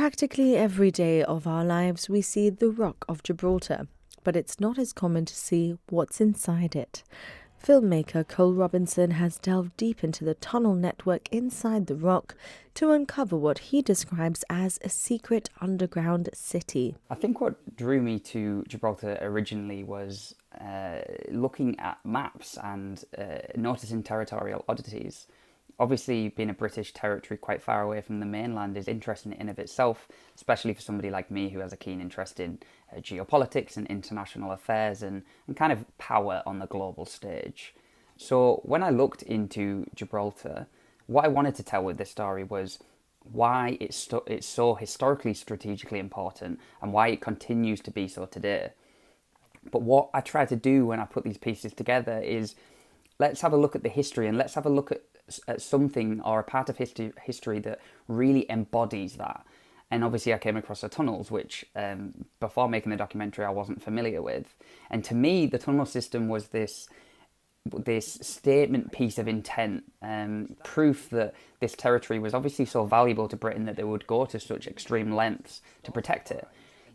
Practically every day of our lives we see the Rock of Gibraltar, but it's not as common to see what's inside it. Filmmaker Cole Robinson has delved deep into the tunnel network inside the rock to uncover what he describes as a secret underground city. I think what drew me to Gibraltar originally was looking at maps and noticing territorial oddities. Obviously, being a British territory quite far away from the mainland is interesting in and of itself, especially for somebody like me who has a keen interest in geopolitics and international affairs and kind of power on the global stage. So when I looked into Gibraltar, what I wanted to tell with this story was why it's so historically strategically important and why it continues to be so today. But what I try to do when I put these pieces together is let's have a look at the history and let's have a look at something or a part of history that really embodies that. And obviously I came across the tunnels, which before making the documentary I wasn't familiar with. And to me, the tunnel system was this statement piece of intent, proof that this territory was obviously so valuable to Britain that they would go to such extreme lengths to protect it.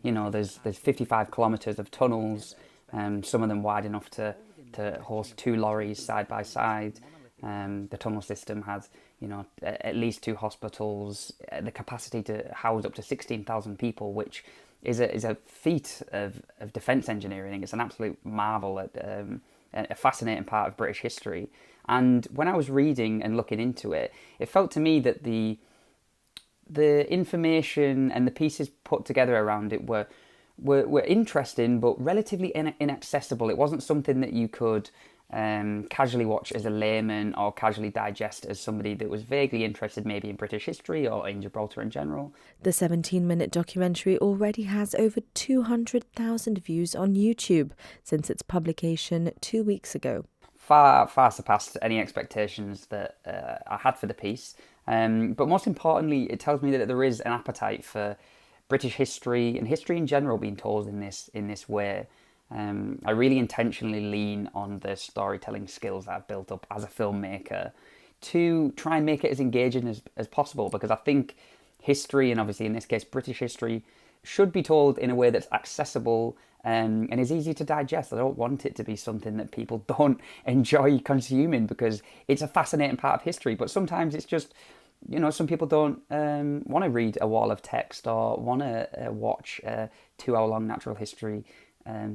You know, there's 55 kilometres of tunnels, some of them wide enough to host 2 lorries side by side. The tunnel system has, you know, at least 2 hospitals, the capacity to house up to 16,000 people, which is a feat of defence engineering. It's an absolute marvel, a fascinating part of British history. And when I was reading and looking into it, it felt to me that the information and the pieces put together around it were interesting, but relatively inaccessible. It wasn't something that you could casually watch as a layman or casually digest as somebody that was vaguely interested maybe in British history or in Gibraltar in general. The 17-minute documentary already has over 200,000 views on YouTube since its publication 2 weeks ago. Far surpassed any expectations that I had for the piece. But most importantly, it tells me that there is an appetite for British history and history in general being told in this way. I really intentionally lean on the storytelling skills that I've built up as a filmmaker to try and make it as engaging as possible, because I think history, and obviously in this case British history, should be told in a way that's accessible and is easy to digest. I don't want it to be something that people don't enjoy consuming, because it's a fascinating part of history, but sometimes it's just, you know, some people don't want to read a wall of text or want to watch a 2-hour-long natural history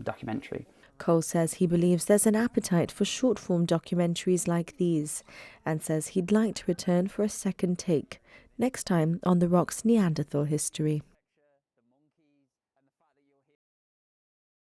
documentary. Cole says he believes there's an appetite for short-form documentaries like these, and says he'd like to return for a second take, next time on the Rock's Neanderthal history.